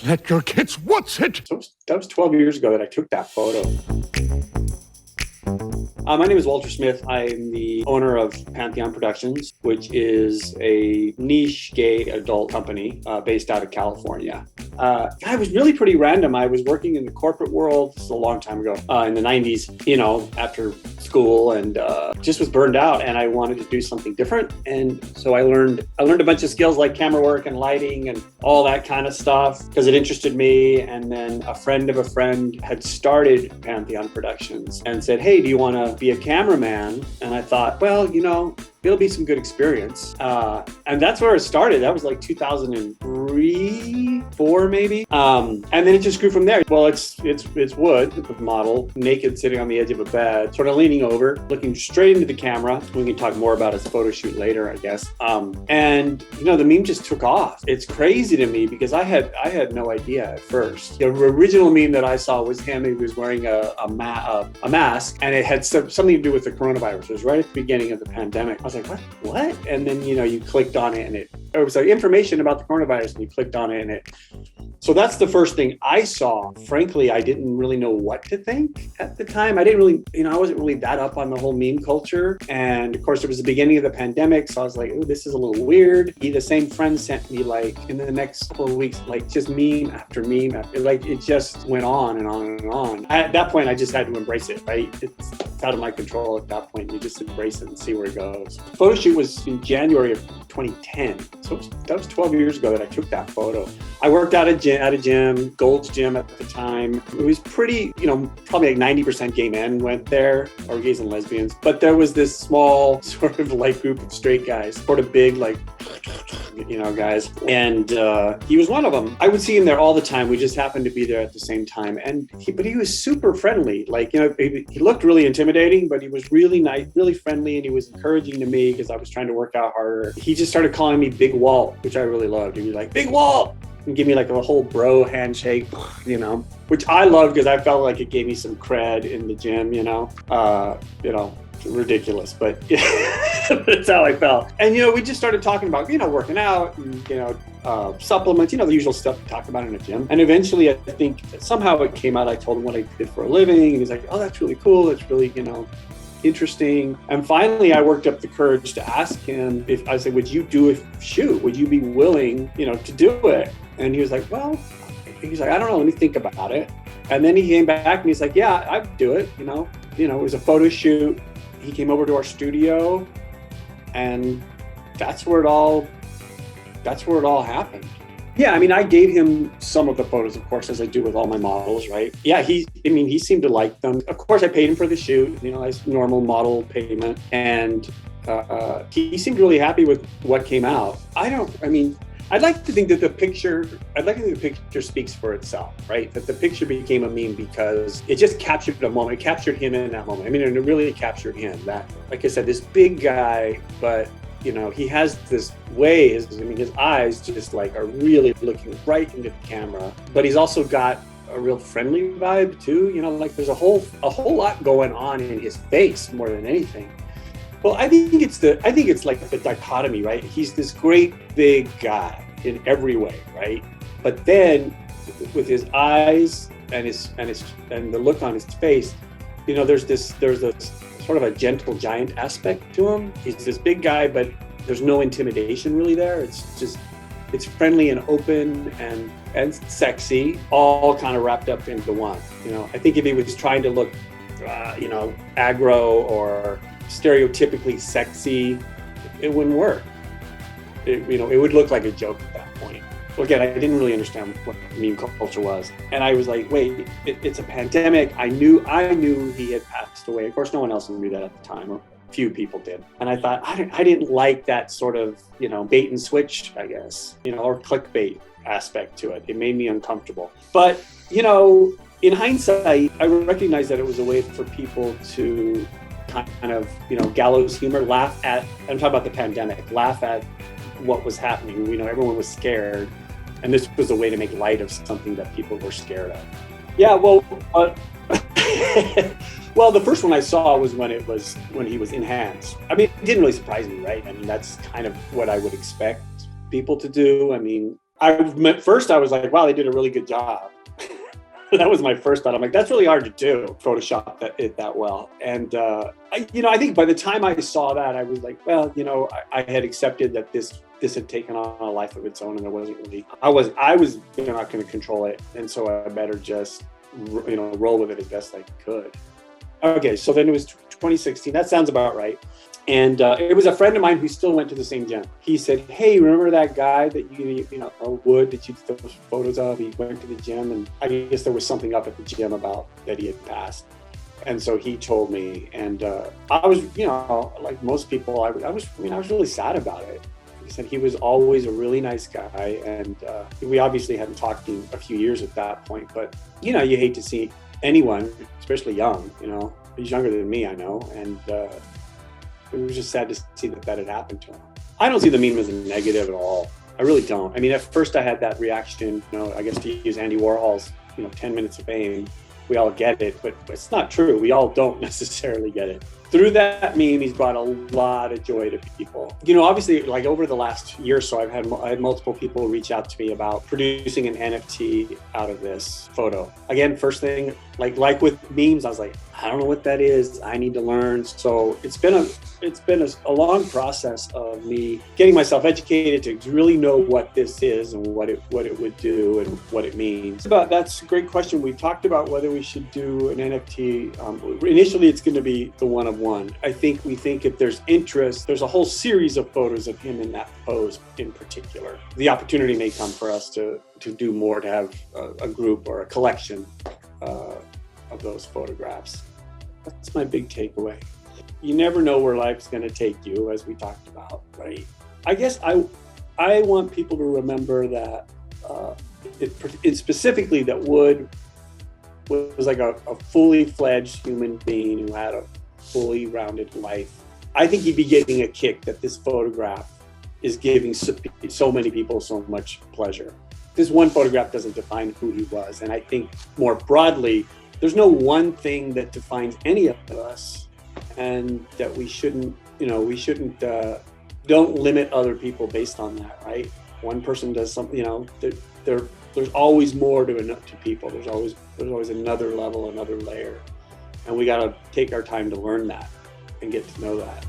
Let your kids, what's it? That was 12 years ago that I took that photo. My name is Walter Smith. I'm the owner of Pantheon Productions, which is a niche gay adult company based out of California. It was really pretty random. I was working in the corporate world, this is a long time ago, in the 90s, after school, and just was burned out, and I wanted to do something different. And so I learned a bunch of skills like camera work and lighting and all that kind of stuff because it interested me. And then a friend of a friend had started Pantheon Productions and said, "Hey, do you want to be a cameraman?" And I thought, well, it'll be some good experience. And that's where it started. That was like 2003, 4 maybe. And then it just grew from there. Well, it's Wood, the model, naked, sitting on the edge of a bed, sort of leaning over, looking straight into the camera. We can talk more about his photo shoot later, I guess. And the meme just took off. It's crazy to me because I had no idea at first. The original meme that I saw was him. He was wearing a mask, and it had something to do with the coronavirus. It was right at the beginning of the pandemic. I was like, what? And then, you clicked on it, and it was like information about the coronavirus, and you clicked on it, and so that's the first thing I saw. Frankly, I didn't really know what to think at the time. I didn't really, I wasn't really that up on the whole meme culture. And of course, it was the beginning of the pandemic. So I was like, oh, this is a little weird. The same friend sent me, like, in the next couple of weeks, like, just meme after meme. Like, it just went on and on and on. At that point, I just had to embrace it, right? It's out of my control at that point. You just embrace it and see where it goes. The photo shoot was in January of 2010. So that was 12 years ago that I took that photo. I worked at a gym, Gold's Gym at the time. It was pretty, probably like 90% gay men went there, or gays and lesbians. But there was this small sort of like group of straight guys, sort of big, like, guys. And he was one of them. I would see him there all the time. We just happened to be there at the same time. But he was super friendly. Like, he looked really intimidating, but he was really nice, really friendly. And he was encouraging to me because I was trying to work out harder. He just started calling me Big Walt, which I really loved. He'd be like, "Big Walt!" and give me like a whole bro handshake, which I loved because I felt like it gave me some cred in the gym, ridiculous, but that's how I felt. And, we just started talking about, working out and, supplements, the usual stuff we talk about in a gym. And eventually, I think somehow it came out. I told him what I did for a living, and he's like, "Oh, that's really cool. That's really, interesting." And finally, I worked up the courage to ask him if I said, "Would you do a shoot? Would you be willing, to do it?" And he was like, "Well," he's like, "I don't know. Let me think about it." And then he came back and he's like, "Yeah, I'd do it." It was a photo shoot. He came over to our studio, and that's where it all happened. Yeah, I gave him some of the photos, of course, as I do with all my models, right? Yeah, he seemed to like them. Of course, I paid him for the shoot, as normal model payment. And he seemed really happy with what came out. I'd like to think that the picture speaks for itself, right? That the picture became a meme because it just captured a moment. It captured him in that moment. And it really captured him. That, like I said, this big guy, but he has this way, his eyes just like are really looking right into the camera, but he's also got a real friendly vibe too. Like there's a whole lot going on in his face more than anything. Well, I think it's like the dichotomy, right? He's this great big guy in every way, right? But then with his eyes and the look on his face, there's a sort of a gentle giant aspect to him. He's this big guy, but there's no intimidation really there. It's friendly and open and sexy, all kind of wrapped up into one. I think if he was trying to look, aggro or stereotypically sexy, it wouldn't work. It would look like a joke at that point. Well, again, I didn't really understand what meme culture was. And I was like, wait, it's a pandemic. I knew he had passed away. Of course, no one else knew that at the time, or few people did. And I thought, I didn't like that sort of, bait and switch, I guess, or clickbait aspect to it. It made me uncomfortable. But, in hindsight, I recognized that it was a way for people to kind of, gallows humor, laugh at, I'm talking about the pandemic, laugh at what was happening. Everyone was scared. And this was a way to make light of something that people were scared of. Yeah, well, well, the first one I saw was when he was in hands. It didn't really surprise me, right? That's kind of what I would expect people to do. First I was like, wow, they did a really good job. That was my first thought. I'm like, that's really hard to do, Photoshop it that well. And I think by the time I saw that, I was like, well, I had accepted that this had taken on a life of its own, and there wasn't really, I was not going to control it, and so I better just roll with it as best I could. Okay, so then it was 2016. That sounds about right. And it was a friend of mine who still went to the same gym. He said, hey, remember that guy that Wood, that you took those photos of? He went to the gym, and I guess there was something up at the gym about that he had passed. And so he told me, and I was, like most people, I was really sad about it. He said he was always a really nice guy, and we obviously hadn't talked in a few years at that point, but you hate to see anyone, especially young, he's younger than me, I know, and it was just sad to see that had happened to him. I don't see the meme as a negative at all. I really don't. I mean, at first I had that reaction, I guess to use Andy Warhol's, 10 minutes of fame. We all get it, but it's not true. We all don't necessarily get it. Through that meme, he's brought a lot of joy to people. Obviously, like over the last year or so, I had multiple people reach out to me about producing an NFT out of this photo. Again, first thing, like with memes, I was like, I don't know what that is. I need to learn. So it's been a long process of me getting myself educated to really know what this is and what it would do and what it means. But that's a great question. We talked about whether we should do an NFT. Initially, it's going to be the one of one. We think if there's interest, there's a whole series of photos of him in that pose in particular. The opportunity may come for us to do more, to have a group or a collection of those photographs. That's my big takeaway. You never know where life's going to take you, as we talked about, right? I guess I want people to remember that it specifically that Wood was like a fully fledged human being who had a fully rounded life. I think he'd be getting a kick that this photograph is giving so many people so much pleasure. This one photograph doesn't define who he was, and I think more broadly, there's no one thing that defines any of us, and that we shouldn't don't limit other people based on that, right? One person does something, there's always more to people. There's always another level, another layer, and we got to take our time to learn that and get to know that.